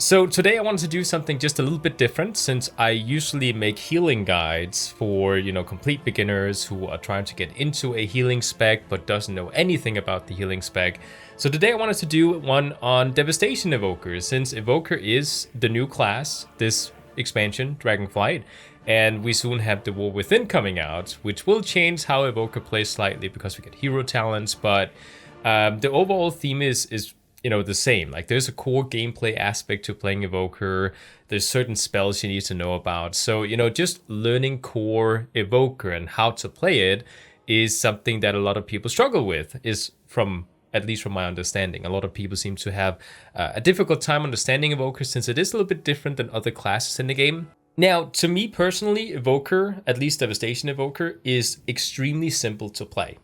So today I wanted to do something just a little bit different, since I usually make healing guides for, complete beginners who are trying to get into a healing spec but doesn't know anything about the healing spec. So today I wanted to do one on Devastation Evoker, since Evoker is the new class, this expansion, Dragonflight, and we soon have the War Within coming out, which will change how Evoker plays slightly because we get hero talents, but the overall theme is the same. Like, there's a core gameplay aspect to playing Evoker. There's certain spells you need to know about. So, just learning core Evoker and how to play it is something that a lot of people struggle with, at least from my understanding. A lot of people seem to have a difficult time understanding Evoker, since it is a little bit different than other classes in the game. Now, to me personally, Evoker, at least Devastation Evoker, is extremely simple to play.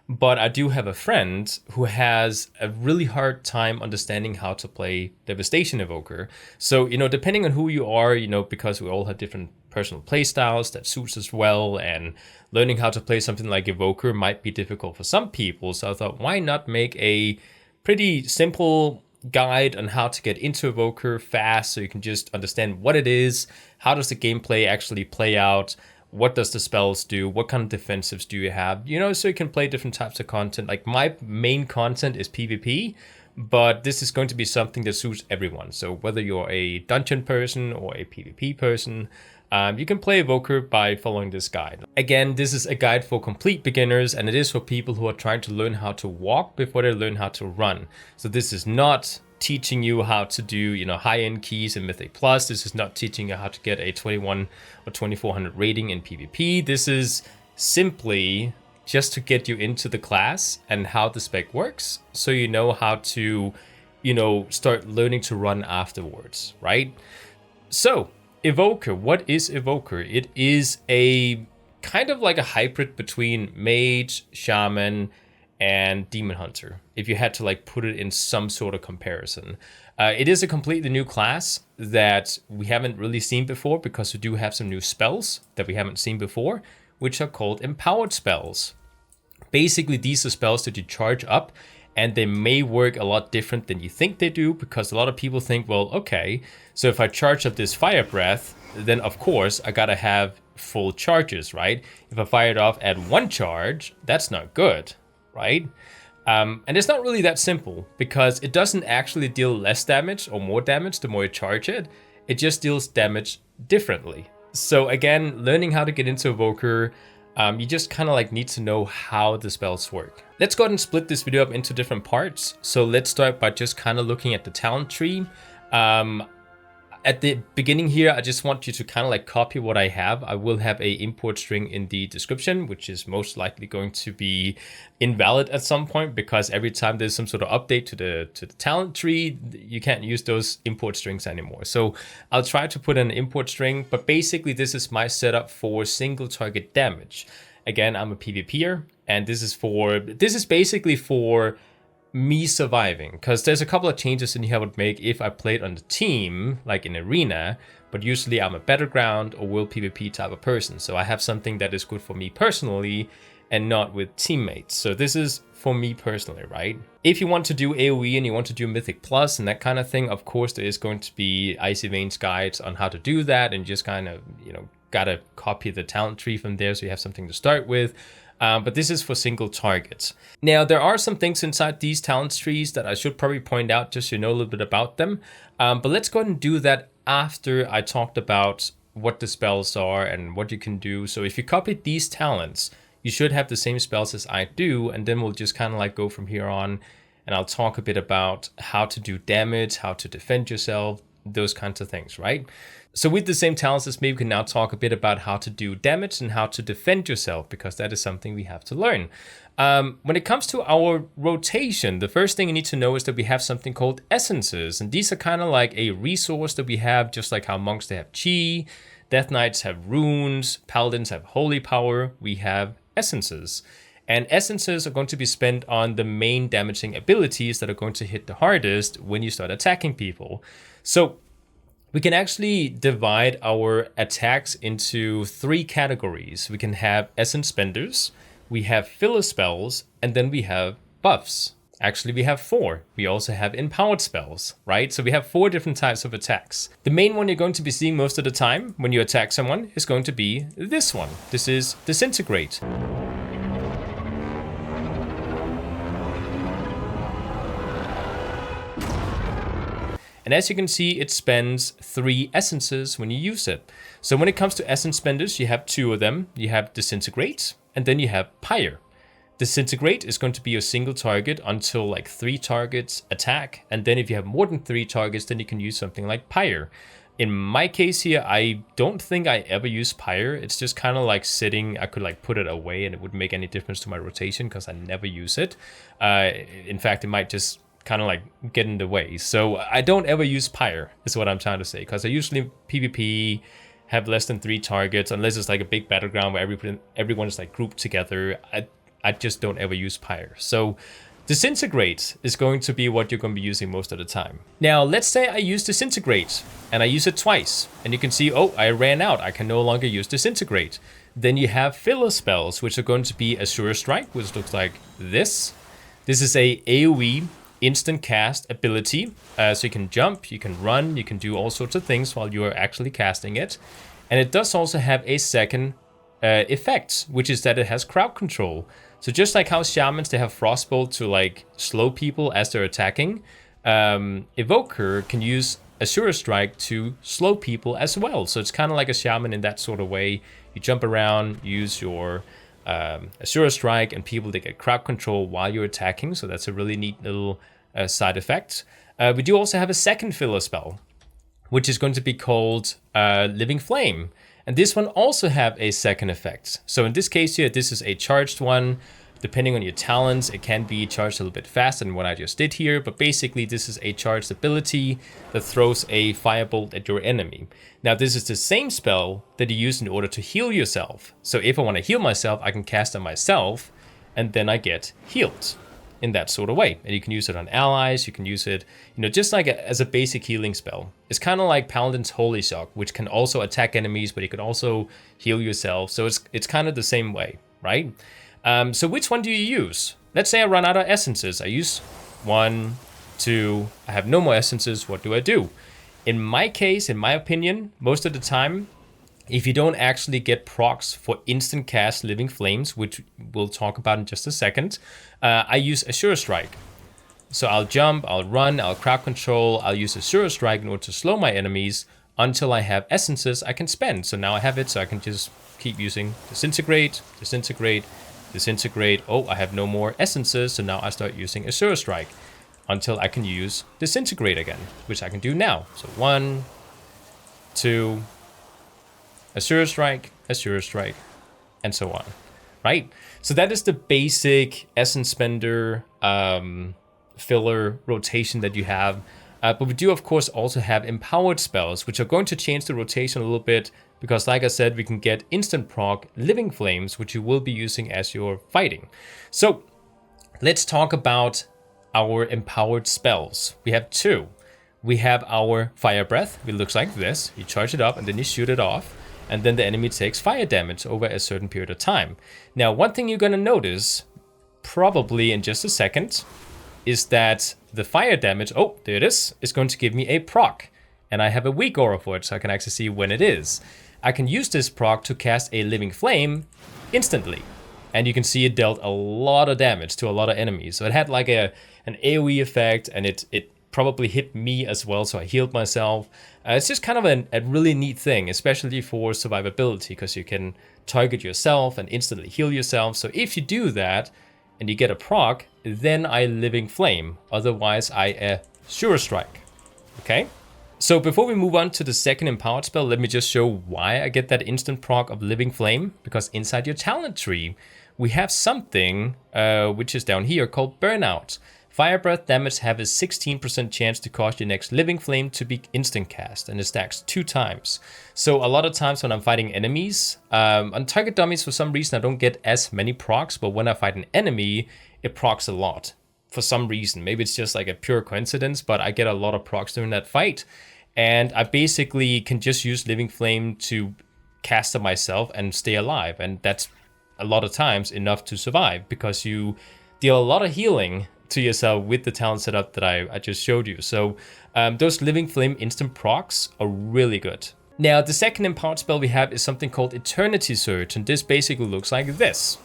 But I do have a friend who has a really hard time understanding how to play Devastation Evoker. So, depending on who you are, because we all have different personal play styles that suits us well, and learning how to play something like Evoker might be difficult for some people. So I thought, why not make a pretty simple guide on how to get into Evoker fast, so you can just understand what it is, how does the gameplay actually play out, what does the spells do, what kind of defensives do you have, so you can play different types of content. Like, my main content is PvP, but this is going to be something that suits everyone. So whether you're a dungeon person or a PvP person, you can play Evoker by following this guide. Again, this is a guide for complete beginners, and it is for people who are trying to learn how to walk before they learn how to run. So this is not teaching you how to do, high-end keys in Mythic Plus. This is not teaching you how to get a 21 or 2400 rating in PvP. This is simply just to get you into the class and how the spec works, so you know how to, start learning to run afterwards, right? So, Evoker, what is Evoker? It is a kind of like a hybrid between Mage, Shaman, and Demon Hunter, if you had to put it in some sort of comparison. It is a completely new class that we haven't really seen before, because we do have some new spells that we haven't seen before, which are called empowered spells. Basically, these are spells that you charge up, and they may work a lot different than you think they do, because a lot of people think, well, okay, so if I charge up this fire breath, then of course I gotta have full charges, right? If I fire it off at one charge, that's not good, right? And it's not really that simple, because it doesn't actually deal less damage or more damage the more you charge it. It just deals damage differently. So again, learning how to get into Evoker, you just kind of need to know how the spells work. Let's go ahead and split this video up into different parts. So let's start by just kind of looking at the talent tree. At the beginning here, I just want you to kind of copy what I have. I will have a import string in the description, which is most likely going to be invalid at some point, because every time there's some sort of update to the talent tree, you can't use those import strings anymore. So I'll try to put an import string, but basically this is my setup for single target damage. Again, I'm a PvPer, and this is basically for me surviving, because there's a couple of changes in here I would make if I played on the team, like in arena, but usually I'm a battleground or world PvP type of person, so I have something that is good for me personally and not with teammates. So this is for me personally, right? If you want to do AoE and you want to do Mythic Plus and that kind of thing, of course there is going to be Icy Veins guides on how to do that, and just kind of, gotta copy the talent tree from there so you have something to start with. But this is for single targets. Now, there are some things inside these talent trees that I should probably point out, just so you know a little bit about them. But let's go ahead and do that after I talked about what the spells are and what you can do. So if you copied these talents, you should have the same spells as I do, and then we'll just kind of go from here on, and I'll talk a bit about how to do damage, how to defend yourself, those kinds of things, right? So with the same talents as me, we can now talk a bit about how to do damage and how to defend yourself, because that is something we have to learn. When it comes to our rotation, the first thing you need to know is that we have something called essences, and these are kind of like a resource that we have, just like how monks, they have chi, death knights have runes, paladins have holy power, we have essences. And essences are going to be spent on the main damaging abilities that are going to hit the hardest when you start attacking people. So we can actually divide our attacks into three categories. We can have essence spenders, we have filler spells, and then we have buffs. Actually, we have 4. We also have empowered spells, right? So we have 4 different types of attacks. The main one you're going to be seeing most of the time when you attack someone is going to be this one. This is Disintegrate. And as you can see, it spends 3 essences when you use it. So when it comes to essence spenders, you have 2 of them. You have Disintegrate, and then you have Pyre. Disintegrate is going to be a single target until like 3 targets attack. And then if you have more than 3 targets, then you can use something like Pyre. In my case here, I don't think I ever use Pyre. It's just kind of like sitting. I could like put it away and it wouldn't make any difference to my rotation because I never use it. In fact, it might just kind of like get in the way. So I don't ever use Pyre is what I'm trying to say, because I usually PvP have less than 3 targets unless it's like a big battleground where everyone is like grouped together. I just don't ever use Pyre. So Disintegrate is going to be what you're going to be using most of the time. Now, let's say I use Disintegrate and I use it twice. And you can see, oh, I ran out. I can no longer use Disintegrate. Then you have filler spells, which are going to be Azure Strike, which looks like this. This is a AoE instant cast ability. So you can jump, you can run, you can do all sorts of things while you are actually casting it. And it does also have a second effect, which is that it has crowd control. So just like how shamans, they have frostbolt to like slow people as they're attacking, Evoker can use Azure Strike to slow people as well. So it's kind of like a shaman in that sort of way. You jump around, use your Azure Strike, and people, they get crowd control while you're attacking. So that's a really neat little side effect. We do also have a second filler spell, which is going to be called Living Flame. And this one also have a second effect. So in this case here, this is a charged one. Depending on your talents, it can be charged a little bit faster than what I just did here. But basically, this is a charged ability that throws a firebolt at your enemy. Now, this is the same spell that you use in order to heal yourself. So if I want to heal myself, I can cast it myself, and then I get healed in that sort of way. And you can use it on allies, you can use it, just like as a basic healing spell. It's kind of like Paladin's Holy Shock, which can also attack enemies, but you can also heal yourself. So it's kind of the same way, right? So which one do you use? Let's say I run out of essences. I use 1, 2, I have no more essences. What do I do? In my case, in my opinion, most of the time, if you don't actually get procs for instant cast Living Flames, which we'll talk about in just a second, I use Azure Strike. So I'll jump, I'll run, I'll crowd control, I'll use Azure Strike in order to slow my enemies until I have essences I can spend. So now I have it, so I can just keep using Disintegrate, Disintegrate, Disintegrate. Oh, I have no more essences, so now I start using Azure Strike until I can use Disintegrate again, which I can do now. So 1, 2... Azure Strike, and so on, right? So that is the basic essence spender filler rotation that you have. But we do, of course, also have empowered spells, which are going to change the rotation a little bit because, like I said, we can get instant proc Living Flames, which you will be using as you're fighting. So let's talk about our empowered spells. We have 2. We have our Fire Breath. It looks like this. You charge it up and then you shoot it off. And then the enemy takes fire damage over a certain period of time. Now, one thing you're going to notice, probably in just a second, is that the fire damage, oh, there it is going to give me a proc. And I have a weak aura for it, so I can actually see when it is. I can use this proc to cast a Living Flame instantly. And you can see it dealt a lot of damage to a lot of enemies. So it had like an AoE effect, and it probably hit me as well, so I healed myself. It's just kind of a really neat thing, especially for survivability, because you can target yourself and instantly heal yourself. So if you do that and you get a proc, then I Living Flame. Otherwise, I Azure Strike. Okay? So before we move on to the second empowered spell, let me just show why I get that instant proc of Living Flame. Because inside your talent tree, we have something which is down here called Burnout. Fire Breath damage have a 16% chance to cause your next Living Flame to be instant cast, and it stacks 2 times. So a lot of times when I'm fighting enemies, on target dummies for some reason I don't get as many procs, but when I fight an enemy, it procs a lot. For some reason, maybe it's just like a pure coincidence, but I get a lot of procs during that fight. And I basically can just use Living Flame to cast it myself and stay alive. And that's a lot of times enough to survive, because you deal a lot of healing to yourself with the talent setup that I just showed you. So those Living Flame instant procs are really good. Now, the second empowered spell we have is something called Eternity Surge, and this basically looks like this.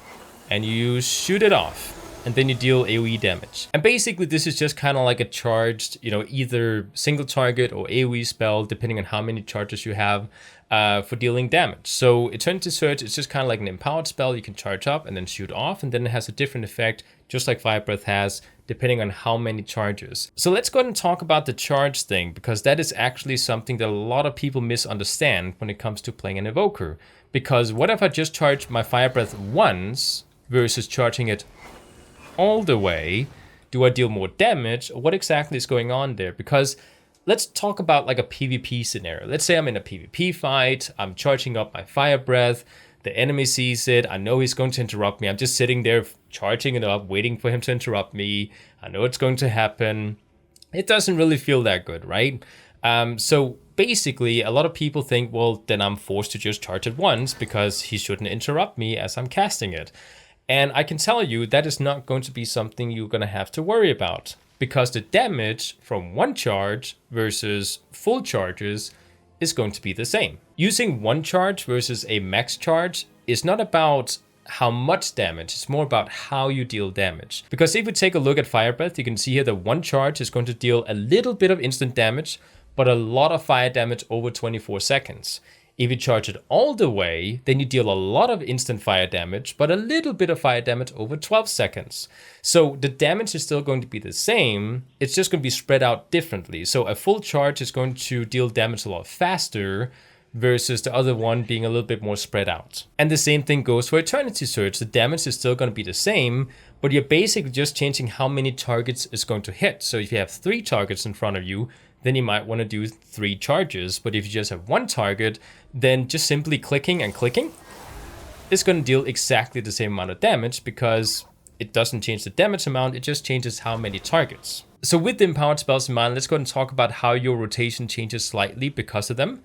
And you shoot it off, and then you deal AoE damage. And basically this is just kind of like a charged, either single target or AoE spell, depending on how many charges you have for dealing damage. So Eternity Surge is just kind of like an empowered spell. You can charge up and then shoot off, and then it has a different effect, just like Fire Breath has, depending on how many charges. So let's go ahead and talk about the charge thing, because that is actually something that a lot of people misunderstand when it comes to playing an Evoker. Because what if I just charge my Fire Breath once versus charging it all the way? Do I deal more damage, or what exactly is going on there? Because let's talk about like a PvP scenario. Let's say I'm in a PvP fight, I'm charging up my Fire Breath, the enemy sees it, I know he's going to interrupt me, I'm just sitting there charging it up, waiting for him to interrupt me, I know it's going to happen. It doesn't really feel that good, right? So basically, a lot of people think, well, then I'm forced to just charge it once because he shouldn't interrupt me as I'm casting it. And I can tell you that is not going to be something you're going to have to worry about, because the damage from one charge versus full charges is going to be the same. Using one charge versus a max charge is not about how much damage, it's more about how you deal damage. Because if we take a look at Fire Breath, you can see here that one charge is going to deal a little bit of instant damage, but a lot of fire damage over 24 seconds. If you charge it all the way, then you deal a lot of instant fire damage, but a little bit of fire damage over 12 seconds. So the damage is still going to be the same, it's just going to be spread out differently. So a full charge is going to deal damage a lot faster versus the other one being a little bit more spread out. And the same thing goes for Eternity Surge. The damage is still going to be the same, but you're basically just changing how many targets it's going to hit. So if you have 3 targets in front of you, then you might want to do 3 charges. But if you just have 1 target, then just simply clicking and clicking is going to deal exactly the same amount of damage, because it doesn't change the damage amount, it just changes how many targets. So with the empowered spells in mind, let's go ahead and talk about how your rotation changes slightly because of them.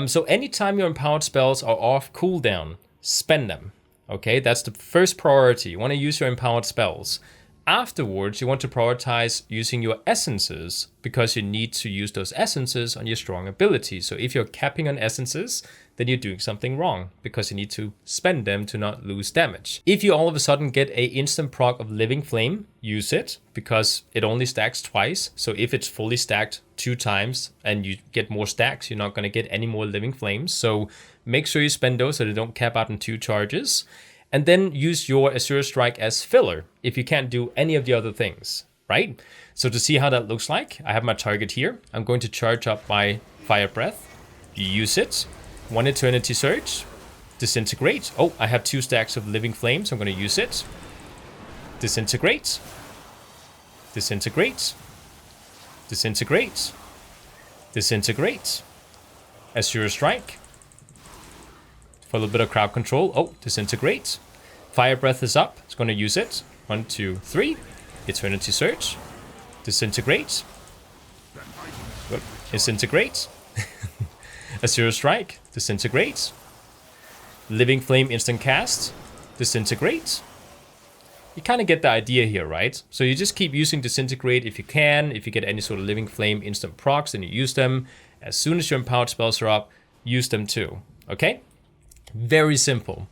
So anytime your empowered spells are off cooldown, spend them. Okay, that's the first priority. You want to use your empowered spells. Afterwards, you want to prioritize using your essences, because you need to use those essences on your strong abilities. So if you're capping on essences, then you're doing something wrong, because you need to spend them to not lose damage. If you all of a sudden get a instant proc of Living Flame, use it, because it only stacks twice. So if it's fully stacked 2 times and you get more stacks, you're not going to get any more Living Flames. So make sure you spend those so they don't cap out in 2 charges. And then use your Azure Strike as filler if you can't do any of the other things, right? So to see how that looks like, I have my target here. I'm going to charge up my Fire Breath, use it, 1 Eternity Surge, disintegrate. Oh, I have 2 stacks of Living Flames, so I'm going to use it. Disintegrate, disintegrate, disintegrate, disintegrate, Azure Strike. For a little bit of crowd control. Oh, disintegrate. Fire Breath is up. It's going to use it. 1, 2, 3. Eternity Surge. Disintegrate. Good. Disintegrate. Azure Strike. Disintegrate. Living Flame instant cast. Disintegrate. You kind of get the idea here, right? So you just keep using Disintegrate if you can. If you get any sort of Living Flame instant procs, then you use them. As soon as your empowered spells are up, use them too. Okay? Very simple.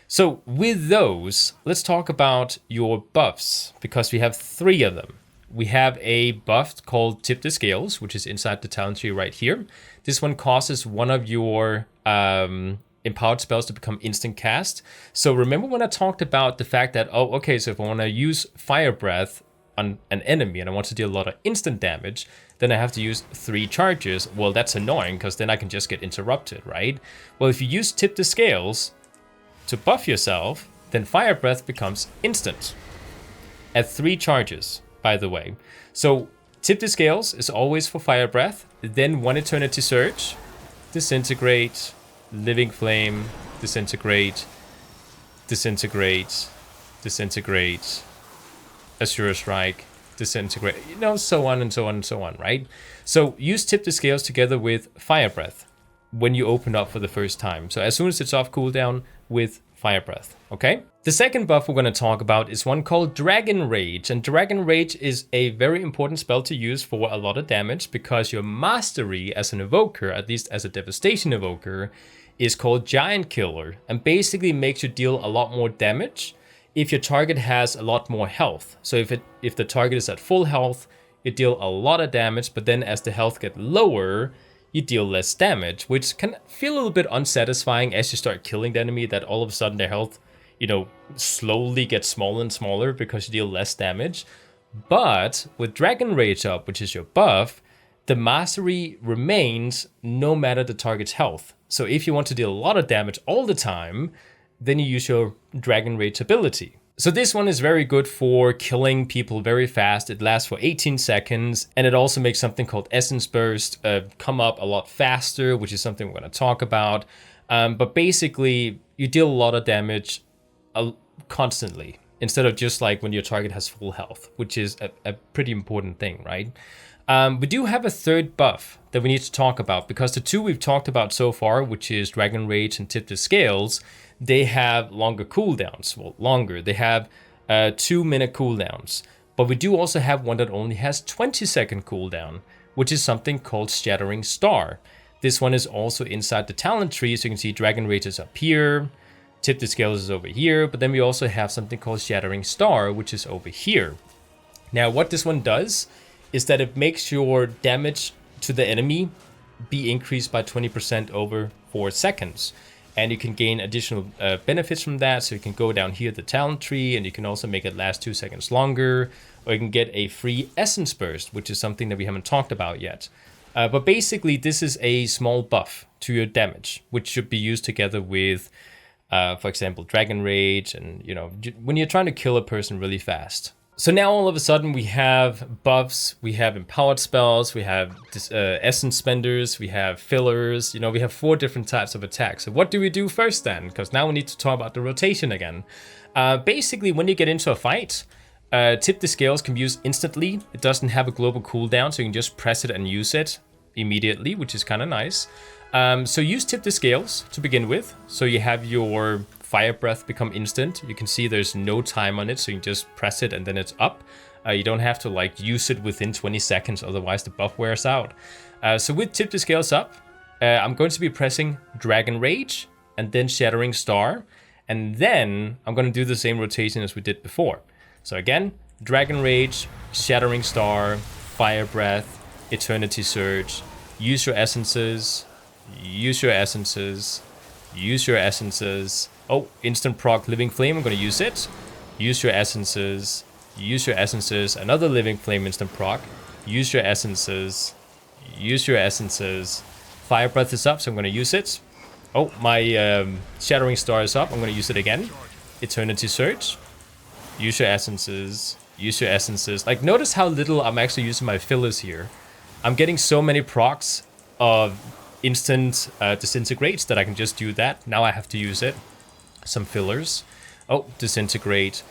So with those, let's talk about your buffs, because we have 3 of them. We have a buff called Tip the Scales, which is inside the talent tree right here. This one causes one of your empowered spells to become instant cast. So remember when I talked about the fact that, oh, okay, so if I want to use Fire Breath on an enemy and I want to deal a lot of instant damage, then I have to use 3 charges. Well, that's annoying, because then I can just get interrupted, right? Well, if you use Tip the Scales to buff yourself, then Fire Breath becomes instant at 3 charges, by the way. So Tip the Scales is always for Fire Breath, then 1 Eternity Surge, disintegrate, Living Flame, disintegrate, disintegrate, disintegrate, Azure Strike, disintegrate, so on and so on and so on, right? So use Tip the Scales together with Fire Breath when you open up for the first time. So as soon as it's off cooldown with Fire Breath, okay? The second buff we're going to talk about is one called Dragon Rage. And Dragon Rage is a very important spell to use for a lot of damage because your mastery as an evoker, at least as a Devastation Evoker, is called Giant Killer and basically makes you deal a lot more damage if your target has a lot more health. So if the target is at full health, you deal a lot of damage, but then as the health gets lower, you deal less damage, which can feel a little bit unsatisfying as you start killing the enemy, that all of a sudden their health, slowly gets smaller and smaller because you deal less damage. But with Dragon Rage up, which is your buff, the mastery remains no matter the target's health. So if you want to deal a lot of damage all the time, then you use your Dragon Rage ability. So this one is very good for killing people very fast. It lasts for 18 seconds, and it also makes something called Essence Burst come up a lot faster, which is something we're going to talk about. But basically, you deal a lot of damage constantly, instead of just like when your target has full health, which is a pretty important thing, right? We do have a third buff that we need to talk about, because the two we've talked about so far, which is Dragon Rage and Tip the Scales, they have longer cooldowns. Well, longer. They have 2-minute cooldowns. But we do also have one that only has 20-second cooldown, which is something called Shattering Star. This one is also inside the talent tree, so you can see Dragon Rage is up here, Tip the Scales is over here, but then we also have something called Shattering Star, which is over here. Now, what this one does is that it makes your damage to the enemy be increased by 20% over 4 seconds. And you can gain additional benefits from that. So you can go down here, the talent tree, and you can also make it last 2 seconds longer. Or you can get a free Essence Burst, which is something that we haven't talked about yet. But basically, this is a small buff to your damage, which should be used together with, for example, Dragon Rage, and when you're trying to kill a person really fast. So now all of a sudden we have buffs, we have empowered spells, we have essence spenders, we have fillers, we have 4 different types of attacks. So what do we do first then? Because now we need to talk about the rotation again. Basically, when you get into a fight, Tip the Scales can be used instantly. It doesn't have a global cooldown, so you can just press it and use it immediately, which is kind of nice. So use Tip the Scales to begin with. So you have your Fire Breath become instant. You can see there's no time on it, so you can just press it and then it's up. You don't have to use it within 20 seconds, otherwise the buff wears out. So with Tip the Scales up, I'm going to be pressing Dragon Rage and then Shattering Star, and then I'm going to do the same rotation as we did before. So again, Dragon Rage, Shattering Star, Fire Breath, Eternity Surge, use your essences, use your essences, use your essences. Oh, instant proc Living Flame, I'm going to use it. Use your essences, use your essences, another Living Flame instant proc. Use your essences, use your essences. Fire Breath is up, so I'm going to use it. Oh, my Shattering Star is up, I'm going to use it again. Eternity Surge. Use your essences, use your essences. Notice how little I'm actually using my fillers here. I'm getting so many procs of instant disintegrates that I can just do that. Now I have to use it. Some fillers. Oh, disintegrate.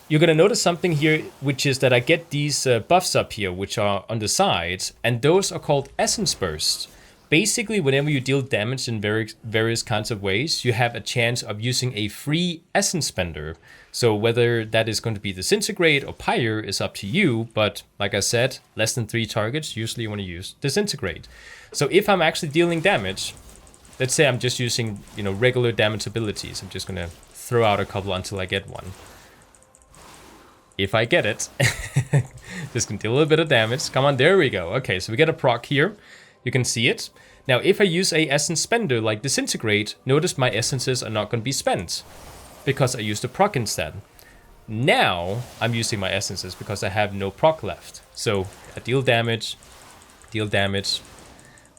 You're going to notice something here, which is that I get these buffs up here, which are on the sides, and those are called Essence Bursts. Basically, whenever you deal damage in various kinds of ways, you have a chance of using a free Essence Spender. So whether that is going to be Disintegrate or Pyre is up to you, but like I said, less than 3 targets, usually you want to use Disintegrate. So if I'm actually dealing damage, let's say I'm just using, regular damage abilities. I'm just going to throw out a couple until I get one. If I get it, just going to deal a little bit of damage. Come on, there we go. Okay, so we get a proc here. You can see it. Now, if I use a essence spender like Disintegrate, notice my essences are not going to be spent because I used a proc instead. Now, I'm using my essences because I have no proc left. So I deal damage.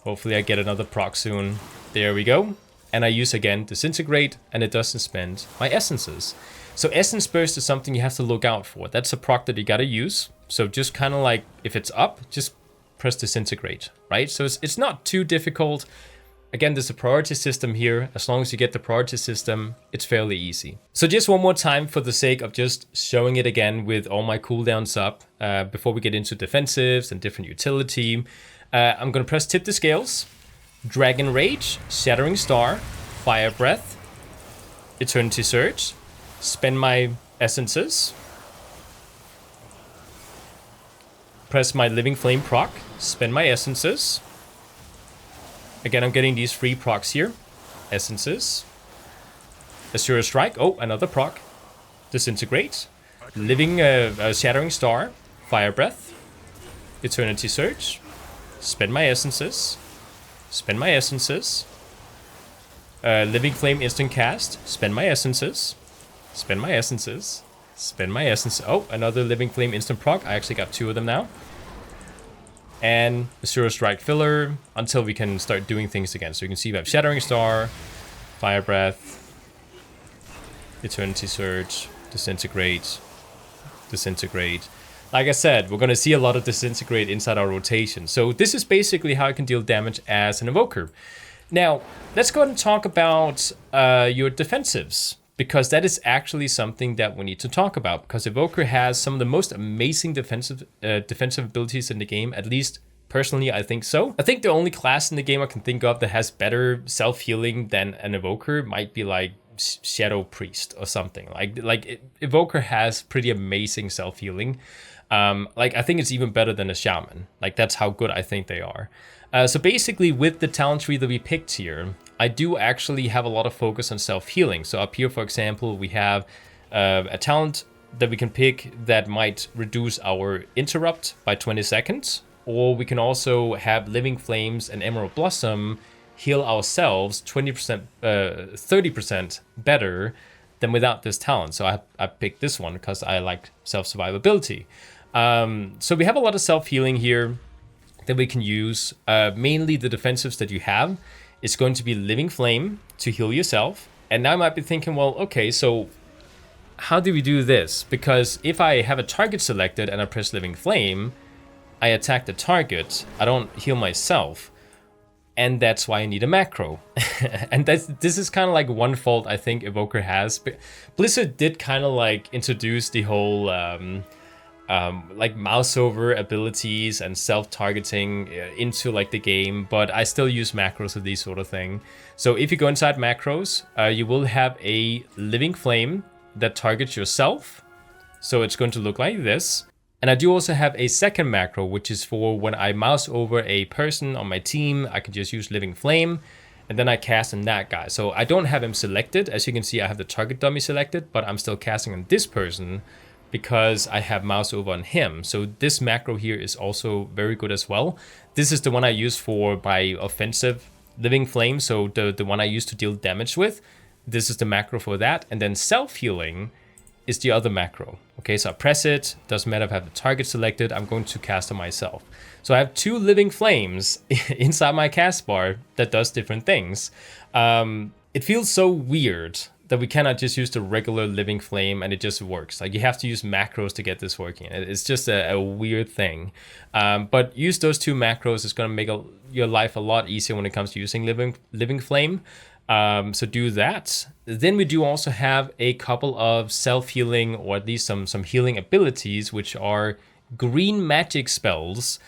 Hopefully I get another proc soon. There we go. And I use again Disintegrate, and it doesn't spend my essences. So Essence Burst is something you have to look out for. That's a proc that you gotta use. So just kind of like, if it's up, just press Disintegrate, right? So it's not too difficult. Again, there's a priority system here. As long as you get the priority system, it's fairly easy. So just one more time for the sake of just showing it again with all my cooldowns up, before we get into defensives and different utility. I'm gonna press Tip the Scales, Dragon Rage, Shattering Star, Fire Breath, Eternity Surge, spend my essences, press my Living Flame proc, spend my essences. Again, I'm getting these free procs here. Essences. Azure Strike. Oh, another proc. Disintegrate. Living Shattering Star. Fire Breath. Eternity Surge. Spend my essences. Spend my essences. Living Flame Instant Cast. Spend my essences. Spend my essences. Spend my essence. Oh, another Living Flame instant proc. I actually got 2 of them now. And Azure Strike filler until we can start doing things again. So you can see we have Shattering Star, Fire Breath, Eternity Surge, Disintegrate, Disintegrate. Like I said, we're going to see a lot of Disintegrate inside our rotation. So this is basically how I can deal damage as an Evoker. Now, let's go ahead and talk about your defensives, because that is actually something that we need to talk about, because Evoker has some of the most amazing defensive abilities in the game, at least personally I think so. I think the only class in the game I can think of that has better self-healing than an Evoker might be like Shadow Priest or something. Evoker has pretty amazing self-healing. I think it's even better than a Shaman. Like, that's how good I think they are. So basically with the talent tree that we picked here, I do actually have a lot of focus on self-healing. So up here, for example, we have a talent that we can pick that might reduce our interrupt by 20 seconds. Or we can also have Living Flames and Emerald Blossom heal ourselves 20%, 30% better than without this talent. So I picked this one because I like self-survivability. So we have a lot of self-healing here that we can use. Mainly the defensives that you have is going to be Living Flame to heal yourself. And now I might be thinking, well, okay, so how do we do this? Because if I have a target selected and I press Living Flame, I attack the target, I don't heal myself. And that's why I need a macro. And this is kind of like one fault I think Evoker has. Blizzard did kind of like introduce the whole like Mouseover abilities and self-targeting into like the game, but I still use macros of these sort of thing. So if you go inside macros, you will have a Living Flame that targets yourself. So it's going to look like this. And I do also have a second macro, which is for when I mouse over a person on my team, I can just use Living Flame, and then I cast on that guy. So I don't have him selected. As you can see, I have the target dummy selected, but I'm still casting on this person because I have mouse over on him. So this macro here is also very good as well. This is the one I use for my offensive Living Flame, so the one I use to deal damage with. This is the macro for that. And then self-healing is the other macro. Okay, so I press it, doesn't matter if I have the target selected, I'm going to cast on myself. So I have 2 Living Flames inside my cast bar that does different things. It feels so weird that we cannot just use the regular Living Flame and it just works. Like, you have to use macros to get this working. It's just a weird thing. But use those 2 macros, it's gonna make your life a lot easier when it comes to using Living Flame. So do that. Then we do also have a couple of self-healing, or at least some healing abilities, which are green magic spells.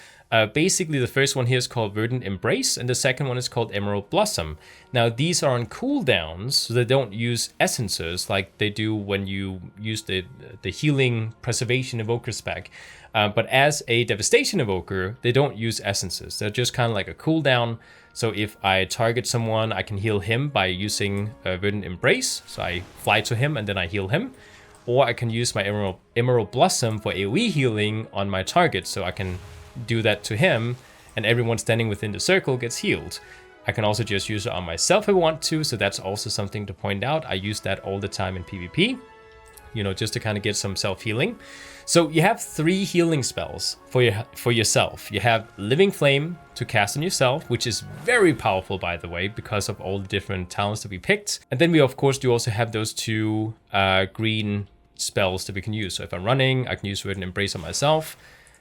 Basically, the first one here is called Verdant Embrace, and the second one is called Emerald Blossom. Now, these are on cooldowns, so they don't use essences like they do when you use the healing preservation evoker spec. But as a Devastation Evoker, they don't use essences. They're just kind of like a cooldown. So if I target someone, I can heal him by using Verdant Embrace. So I fly to him and then I heal him. Or I can use my Emerald Blossom for AoE healing on my target. So I can do that to him and everyone standing within the circle gets healed. I can also just use it on myself if I want to. So that's also something to point out. I use that all the time in PvP, you know, just to kind of get some self-healing. So you have 3 healing spells for yourself. You have Living Flame to cast on yourself, which is very powerful, by the way, because of all the different talents that we picked. And then we, of course, do also have those 2 green spells that we can use. So if I'm running, I can use Verdant Embrace on myself,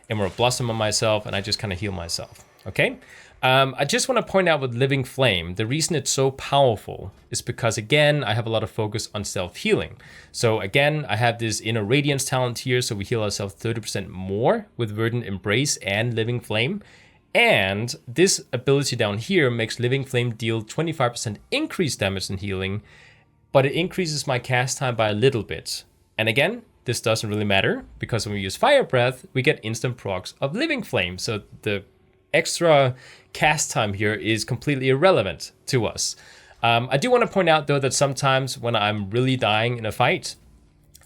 Emerald Blossom on myself, and I just kind of heal myself. Okay? I just want to point out with Living Flame, the reason it's so powerful is because, again, I have a lot of focus on self-healing. So again, I have this Inner Radiance talent here, so we heal ourselves 30% more with Verdant Embrace and Living Flame. And this ability down here makes Living Flame deal 25% increased damage and healing but it increases my cast time by a little bit. And again, this doesn't really matter because when we use Fire Breath, we get instant procs of Living Flame. So the extra cast time here is completely irrelevant to us. I do want to point out though that sometimes when I'm really dying in a fight,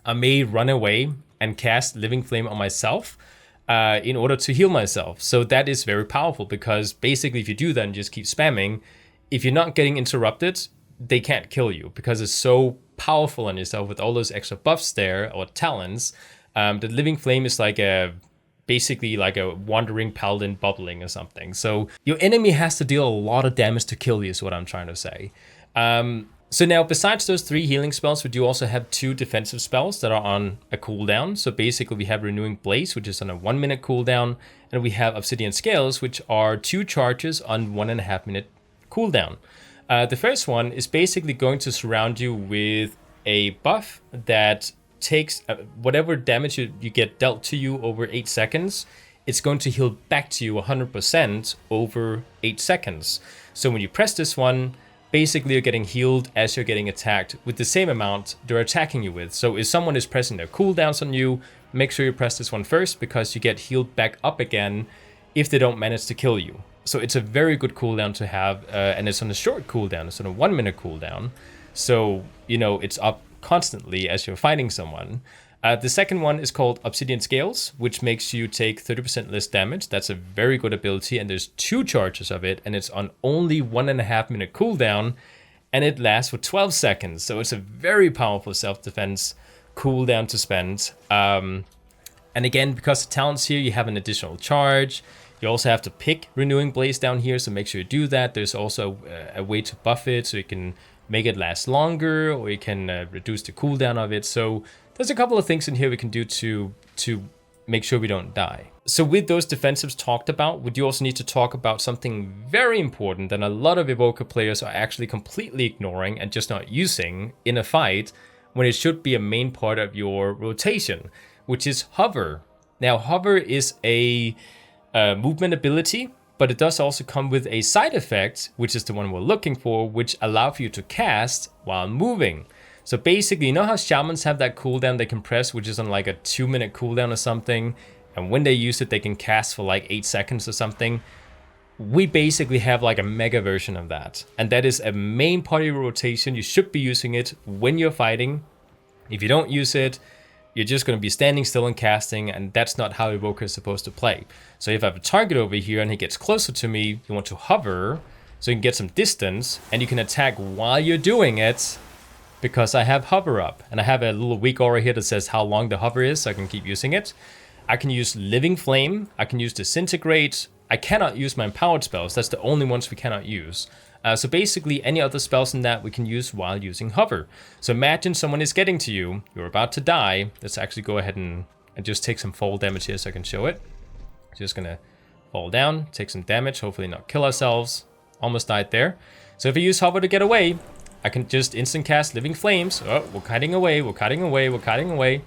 I may run away and cast Living Flame on myself in order to heal myself. So that is very powerful because basically if you do that and just keep spamming, if you're not getting interrupted, they can't kill you because it's so powerful on yourself with all those extra buffs there or talents. The Living Flame is like basically like a wandering paladin bubbling or something. So your enemy has to deal a lot of damage to kill you is what I'm trying to say. So now besides those 3 healing spells, we do also have 2 defensive spells that are on a cooldown. So basically we have Renewing Blaze, which is on a 1-minute cooldown, and we have Obsidian Scales, which are 2 charges on 1.5-minute cooldown. The first one is basically going to surround you with a buff that takes whatever damage you get dealt to you over 8 seconds, it's going to heal back to you 100% over 8 seconds. So when you press this one, basically you're getting healed as you're getting attacked with the same amount they're attacking you with. So if someone is pressing their cooldowns on you, make sure you press this one first because you get healed back up again if they don't manage to kill you. So it's a very good cooldown to have, and it's on a short cooldown. It's on a 1-minute cooldown. So, you know, it's up constantly as you're fighting someone. The second one is called Obsidian Scales, which makes you take 30% less damage. That's a very good ability, and there's 2 charges of it, and it's on only 1.5-minute cooldown, and it lasts for 12 seconds. So it's a very powerful self-defense cooldown to spend. And again, because the talents here, you have an additional charge. You also have to pick Renewing Blaze down here, so make sure you do that. There's also a way to buff it, so you can make it last longer, or you can reduce the cooldown of it. So there's a couple of things in here we can do to make sure we don't die. So with those defensives talked about, we do also need to talk about something very important that a lot of Evoker players are actually completely ignoring and just not using in a fight when it should be a main part of your rotation, which is Hover. Now, Hover is a movement ability, but it does also come with a side effect, which is the one we're looking for, which allows you to cast while moving. So basically, you know how shamans have that cooldown they can press, which is on like a 2-minute cooldown or something, and when they use it, they can cast for like 8 seconds or something? We basically have like a mega version of that, and that is a main part of your rotation. You should be using it when you're fighting. If you don't use it, you're just going to be standing still and casting, and that's not how Evoker is supposed to play. So if I have a target over here and he gets closer to me, you want to hover so you can get some distance, and you can attack while you're doing it because I have hover up. And I have a little weak aura here that says how long the hover is, so I can keep using it. I can use Living Flame, I can use Disintegrate. I cannot use my empowered spells, that's the only ones we cannot use. So basically any other spells in that we can use while using hover. So imagine someone is getting to you, you're about to die. Let's actually go ahead and just take some fall damage here so I can show it. Just gonna fall down, take some damage, hopefully not kill ourselves. Almost died there. So if I use hover to get away, I can just instant cast Living Flames. Oh, we're kiting away, we're kiting away, we're kiting away.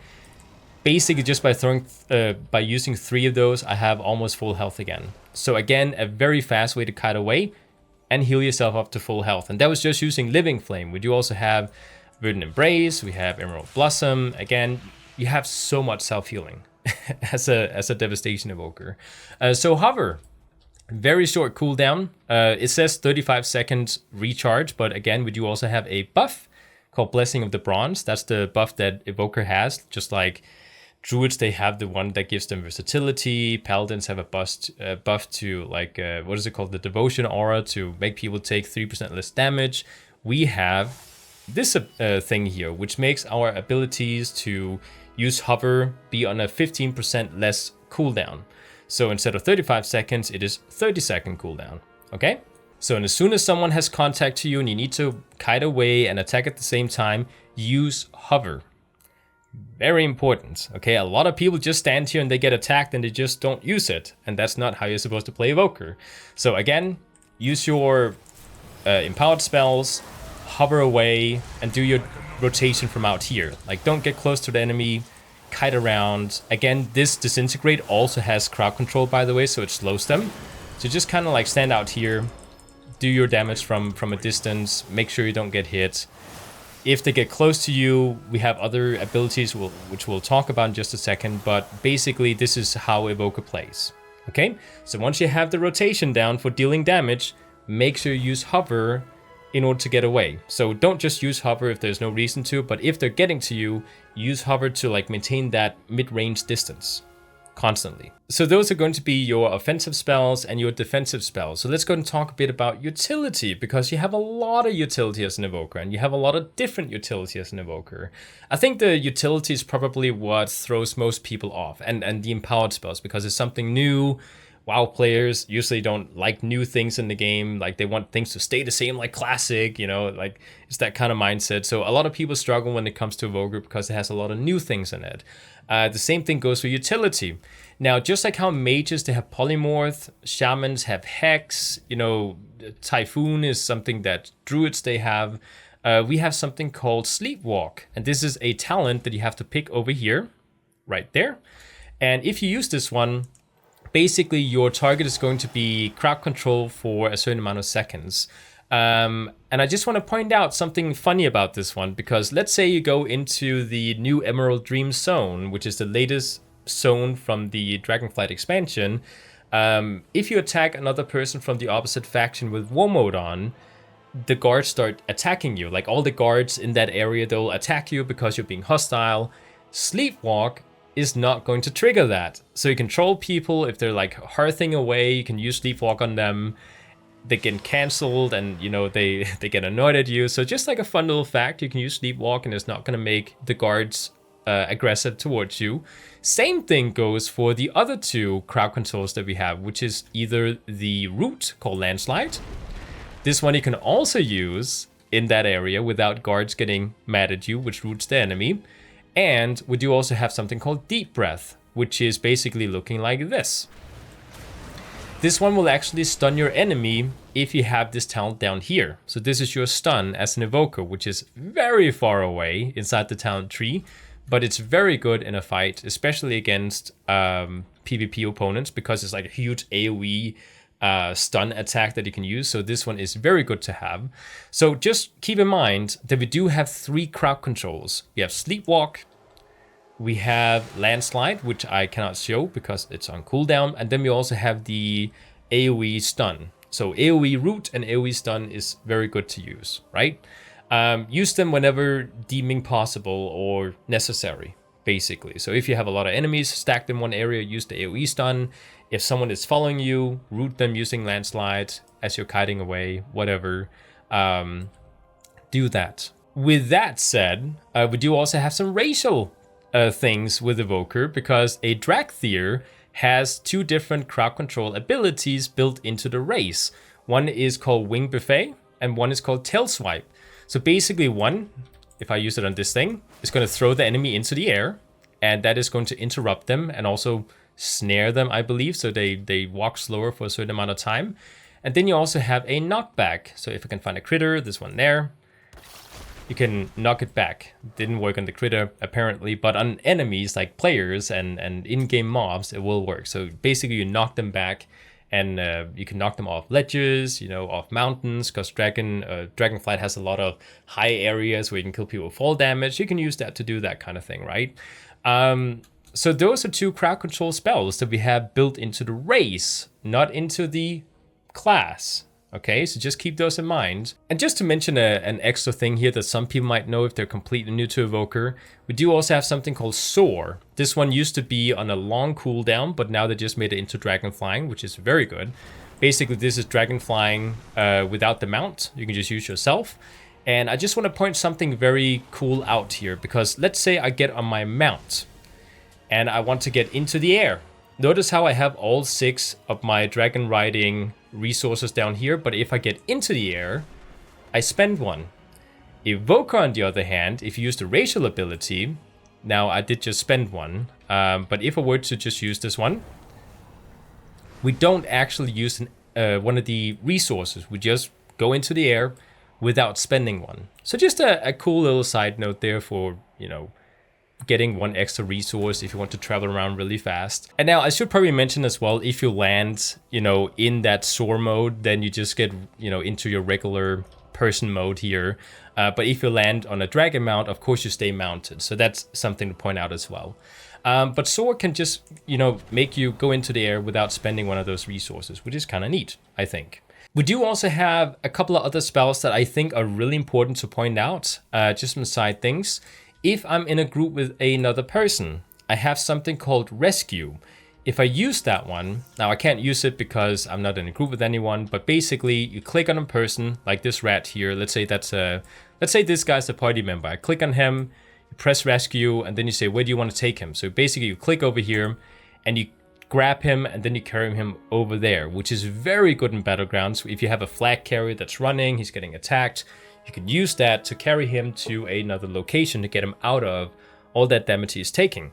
Basically just by using 3 of those, I have almost full health again. So again, a very fast way to kite away and heal yourself up to full health. And that was just using Living Flame. We do also have Verdant Embrace, we have Emerald Blossom. Again, you have so much self-healing as a Devastation Evoker. So Hover, very short cooldown. It says 35 seconds recharge, but again, we do also have a buff called Blessing of the Bronze. That's the buff that Evoker has, just like Druids, they have the one that gives them versatility. Paladins have a buff to, like, what is it called? The Devotion Aura, to make people take 3% less damage. We have this thing here, which makes our abilities to use Hover be on a 15% less cooldown. So instead of 35 seconds, it is 30-second cooldown, okay? So as soon as someone has contact to you and you need to kite away and attack at the same time, use Hover. Very important, okay? A lot of people just stand here and they get attacked and they just don't use it. And that's not how you're supposed to play Evoker. So again, use your empowered spells, hover away, and do your rotation from out here. Like, don't get close to the enemy, kite around. Again, this Disintegrate also has crowd control, by the way, so it slows them. So just kind of like stand out here, do your damage from a distance, make sure you don't get hit. If they get close to you, we have other abilities which we'll talk about in just a second, but basically this is how Evoker plays. Okay, so once you have the rotation down for dealing damage, make sure you use hover in order to get away. So don't just use hover if there's no reason to, but if they're getting to you, use hover to like maintain that mid-range distance constantly. So those are going to be your offensive spells and your defensive spells. So let's go and talk a bit about utility, because you have a lot of utility as an evoker and you have a lot of different utility as an evoker. I think the utility is probably what throws most people off, and the empowered spells, because it's something new. WoW players usually don't like new things in the game. Like they want things to stay the same, like classic, you know, like it's that kind of mindset. So a lot of people struggle when it comes to Evoker because it has a lot of new things in it. The same thing goes for utility. Now, just like how mages, they have polymorph, shamans have hex, you know, typhoon is something that druids they have. We have something called sleepwalk. And this is a talent that you have to pick over here, right there. And if you use this one, basically, your target is going to be crowd control for a certain amount of seconds. And I just want to point out something funny about this one, because let's say you go into the new Emerald Dream Zone, which is the latest zone from the Dragonflight expansion. If you attack another person from the opposite faction with war mode on, the guards start attacking you. Like all the guards in that area, they'll attack you because you're being hostile. Sleepwalk is not going to trigger that. So you control people. If they're like hearthing away, you can use Sleepwalk on them. They get cancelled and, you know, they get annoyed at you. So just like a fun little fact, you can use Sleepwalk and it's not going to make the guards aggressive towards you. Same thing goes for the other two crowd controls that we have, which is either the root called Landslide. This one you can also use in that area without guards getting mad at you, which roots the enemy. And we do also have something called Deep Breath, which is basically looking like this. This one will actually stun your enemy if you have this talent down here. So this is your stun as an evoker, which is very far away inside the talent tree, but it's very good in a fight, especially against PvP opponents, because it's like a huge AoE stun attack that you can use. So this one is very good to have. So just keep in mind that we do have 3 crowd controls. We have Sleepwalk, we have Landslide, which I cannot show because it's on cooldown, and then we also have the AoE stun. So AoE root and AoE stun is very good to use, right? Use them whenever deeming possible or necessary, basically. So if you have a lot of enemies stacked in one area, use the AoE stun. If someone is following you, root them using Landslide as you're kiting away, whatever. Do that. With that said, we do also have some racial things with Evoker, because a Dracthyr has 2 different crowd control abilities built into the race. One is called Wing Buffet and one is called Tail Swipe. So basically one, if I use it on this thing, is going to throw the enemy into the air, and that is going to interrupt them and also snare them, I believe, so they walk slower for a certain amount of time. And then you also have a knockback. So if I can find a critter, this one there, you can knock it back. Didn't work on the critter apparently, but on enemies like players and in-game mobs, it will work. So basically you knock them back, and you can knock them off ledges, you know, off mountains, because Dragonflight has a lot of high areas where you can kill people with fall damage. You can use that to do that kind of thing, right? So those are 2 crowd control spells that we have built into the race, not into the class. Okay, so just keep those in mind. And just to mention an extra thing here that some people might know if they're completely new to Evoker, we do also have something called Soar. This one used to be on a long cooldown, but now they just made it into Dragon Flying, which is very good. Basically, this is Dragon Flying without the mount. You can just use yourself. And I just want to point something very cool out here, because let's say I get on my mount and I want to get into the air. Notice how I have all 6 of my dragon riding resources down here, but if I get into the air, I spend 1. Evoker, on the other hand, if you use the racial ability, now I did just spend 1, but if I were to just use this one, we don't actually use one of the resources. We just go into the air without spending 1. So just a cool little side note there for, you know, getting 1 extra resource if you want to travel around really fast. And now I should probably mention as well, if you land, you know, in that soar mode, then you just get, you know, into your regular person mode here. But if you land on a dragon mount, of course you stay mounted. So that's something to point out as well. But Soar can just, make you go into the air without spending one of those resources, which is kind of neat, I think. We do also have a couple of other spells that I think are really important to point out, just some side things. If I'm in a group with another person, I have something called Rescue. If I use that one, now I can't use it because I'm not in a group with anyone, but basically you click on a person like this rat here. Let's say this guy's a party member. I click on him, you press rescue, and then you say, where do you want to take him? So basically you click over here and you grab him and then you carry him over there, which is very good in Battlegrounds. If you have a flag carrier that's running, he's getting attacked, you can use that to carry him to another location to get him out of all that damage he's taking.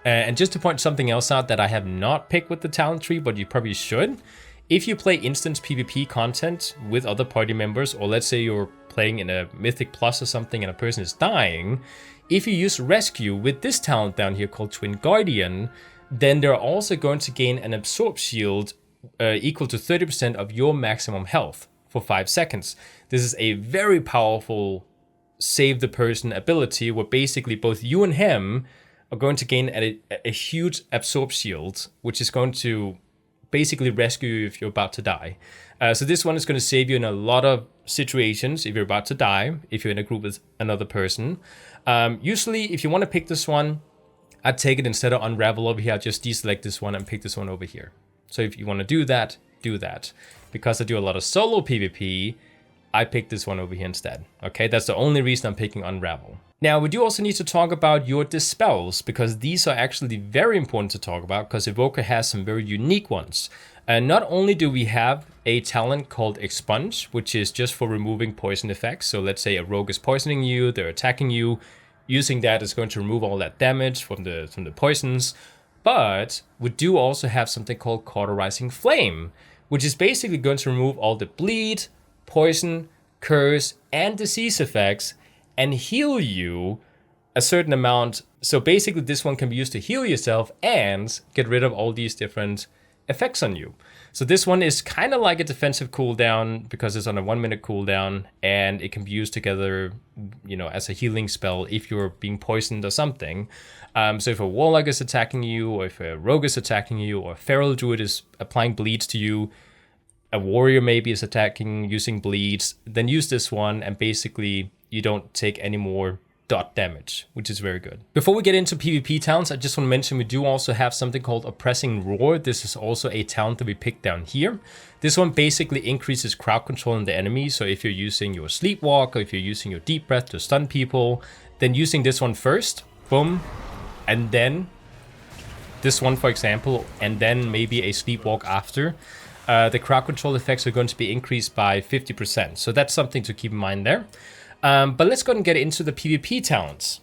And just to point something else out that I have not picked with the talent tree, but you probably should. If you play instance PvP content with other party members, or let's say you're playing in a Mythic Plus or something and a person is dying, if you use Rescue with this talent down here called Twin Guardian, then they're also going to gain an Absorb Shield equal to 30% of your maximum health for 5 seconds. This is a very powerful save the person ability where basically both you and him are going to gain a huge Absorb Shield, which is going to basically rescue you if you're about to die. So this one is going to save you in a lot of situations if you're about to die, if you're in a group with another person. Usually, if you want to pick this one, I'd take it instead of Unravel over here. I'd just deselect this one and pick this one over here. So if you want to do that, do that. Because I do a lot of solo PvP, I picked this one over here instead. Okay, that's the only reason I'm picking Unravel. Now, we do also need to talk about your dispels, because these are actually very important to talk about, because Evoker has some very unique ones. And not only do we have a talent called Expunge, which is just for removing poison effects. So let's say a rogue is poisoning you, they're attacking you. Using that is going to remove all that damage from the poisons. But we do also have something called Cauterizing Flame, which is basically going to remove all the bleed, poison, curse, and disease effects and heal you a certain amount. So basically this one can be used to heal yourself and get rid of all these different effects on you. So this one is kind of like a defensive cooldown because it's on a 1 minute cooldown, and it can be used together, as a healing spell if you're being poisoned or something. So if a warlock is attacking you, or if a rogue is attacking you, or a feral druid is applying bleeds to you, a warrior maybe is attacking using bleeds, then use this one and basically you don't take any more dot damage, which is very good. Before we get into PvP talents, I just want to mention we do also have something called Oppressing Roar. This is also a talent that we picked down here. This one basically increases crowd control on the enemy. So if you're using your Sleepwalk or if you're using your Deep Breath to stun people, then using this one first, boom, and then this one, for example, and then maybe a Sleepwalk after, the crowd control effects are going to be increased by 50%. So that's something to keep in mind there. But let's go ahead and get into the PvP talents.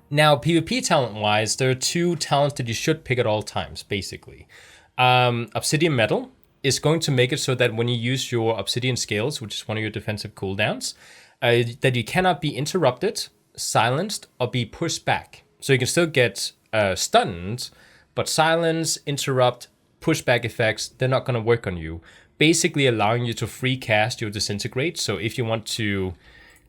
Now, PvP talent-wise, there are two talents that you should pick at all times, basically. Obsidian Metal is going to make it so that when you use your Obsidian Scales, which is one of your defensive cooldowns, that you cannot be interrupted, silenced, or be pushed back. So you can still get stunned, but silence, interrupt, pushback effects, they're not going to work on you. Basically allowing you to free cast your Disintegrate. So if you want to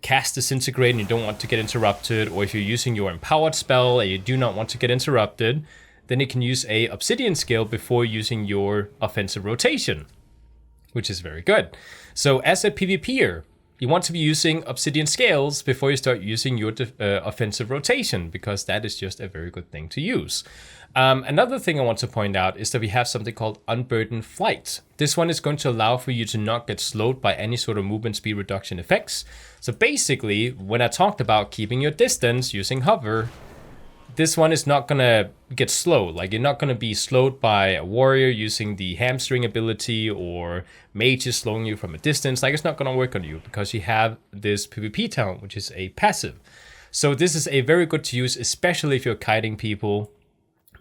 cast Disintegrate and you don't want to get interrupted, or if you're using your Empowered spell and you do not want to get interrupted, then you can use a Obsidian Scale before using your Offensive Rotation, which is very good. So as a PvPer, you want to be using Obsidian Scales before you start using your Offensive Rotation, because that is just a very good thing to use. Another thing I want to point out is that we have something called Unburdened Flight. This one is going to allow for you to not get slowed by any sort of movement speed reduction effects. So basically, when I talked about keeping your distance using hover, this one is not going to get slowed. Like, you're not going to be slowed by a warrior using the hamstring ability, or mages slowing you from a distance. Like, it's not going to work on you because you have this PvP talent, which is a passive. So this is a very good to use, especially if you're kiting people.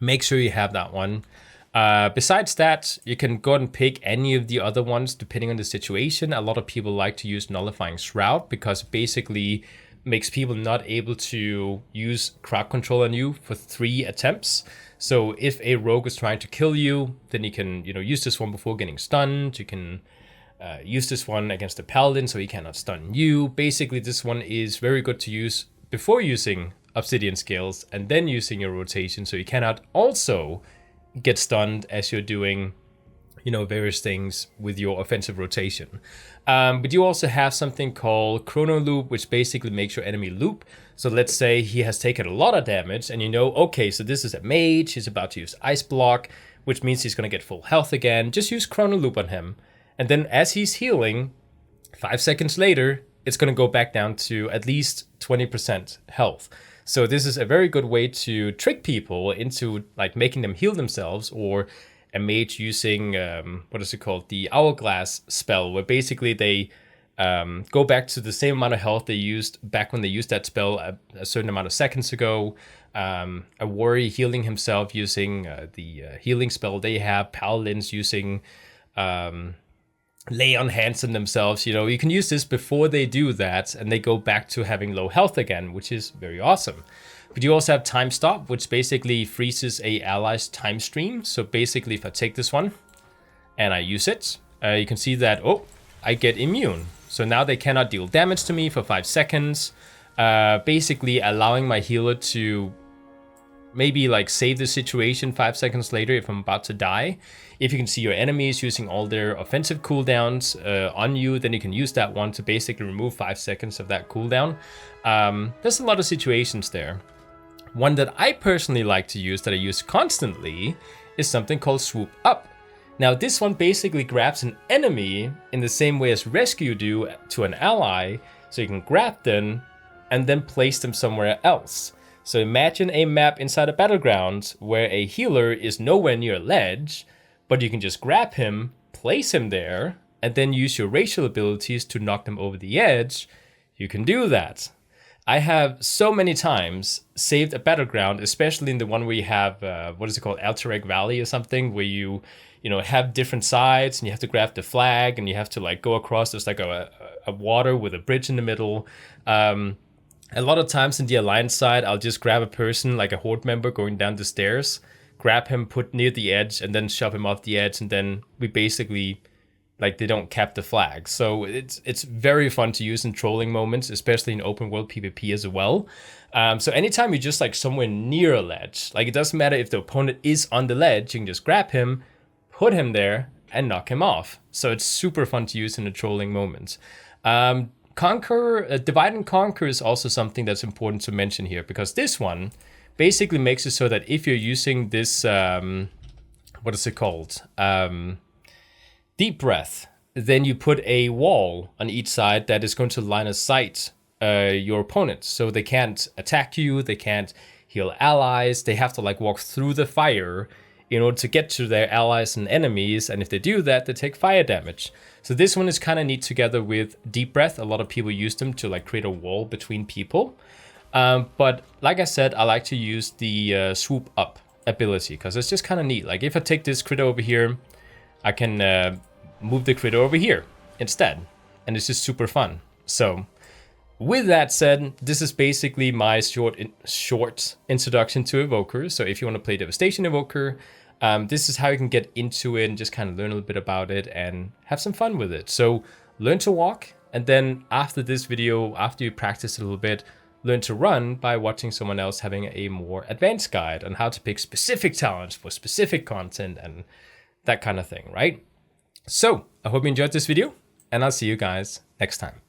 Make sure you have that one. Besides that, you can go and pick any of the other ones depending on the situation. A lot of people like to use Nullifying Shroud because it basically makes people not able to use crowd control on you for 3 attempts. So if a rogue is trying to kill you, then you can use this one before getting stunned. You can use this one against the paladin so he cannot stun you. Basically, this one is very good to use before using obsidian skills and then using your rotation, so you cannot also get stunned as you're doing, you know, various things with your offensive rotation. But you also have something called chrono loop, which basically makes your enemy loop. So let's say he has taken a lot of damage and you know, okay, so this is a mage, he's about to use ice block, which means he's going to get full health again. Just use chrono loop on him. And then as he's healing, 5 seconds later, it's going to go back down to at least 20% health. So this is a very good way to trick people into like making them heal themselves, or a mage using, what is it called? The hourglass spell, where basically they go back to the same amount of health they used back when they used that spell a certain amount of seconds ago. A warrior healing himself using the healing spell they have. Paladins using lay on hands on themselves. You know, you can use this before they do that and they go back to having low health again, which is very awesome. But you also have time stop, which basically freezes a ally's time stream. So basically, if I take this one and I use it, you can see that, oh, I get immune. So now they cannot deal damage to me for 5 seconds, basically allowing my healer to maybe like save the situation 5 seconds later if I'm about to die. If you can see your enemies using all their offensive cooldowns on you, then you can use that one to basically remove 5 seconds of that cooldown. There's a lot of situations there. One that I personally like to use, that I use constantly, is something called swoop up. Now this one basically grabs an enemy in the same way as rescue do to an ally, so you can grab them and then place them somewhere else. So imagine a map inside a battleground where a healer is nowhere near a ledge, but you can just grab him, place him there, and then use your racial abilities to knock them over the edge. You can do that. I have so many times saved a battleground, especially in the one where you have, what is it called, Alterec Valley or something, where you know, have different sides and you have to grab the flag and you have to like go across. There's like a water with a bridge in the middle. A lot of times in the alliance side, I'll just grab a person, like a horde member going down the stairs, grab him, put near the edge, and then shove him off the edge, and then we basically, like, they don't cap the flag. So it's very fun to use in trolling moments, especially in open world PvP as well. So anytime you're just like somewhere near a ledge, like it doesn't matter if the opponent is on the ledge, you can just grab him, put him there, and knock him off. So it's super fun to use in the trolling moments. Divide and conquer is also something that's important to mention here, because this one basically makes it so that if you're using this, what is it called? Deep breath, then you put a wall on each side that is going to line of sight your opponent. So they can't attack you, they can't heal allies, they have to like walk through the fire in order to get to their allies and enemies, and if they do that, they take fire damage. So this one is kind of neat together with Deep Breath. A lot of people use them to like create a wall between people. But like I said, I like to use the swoop up ability because it's just kind of neat. Like if I take this critter over here, I can move the critter over here instead, and it's just super fun. So with that said, this is basically my short introduction to Evoker. So if you want to play Devastation Evoker, this is how you can get into it and just kind of learn a little bit about it and have some fun with it. So learn to walk, and then after this video, after you practice a little bit, learn to run by watching someone else having a more advanced guide on how to pick specific talents for specific content and that kind of thing, right? So I hope you enjoyed this video, and I'll see you guys next time.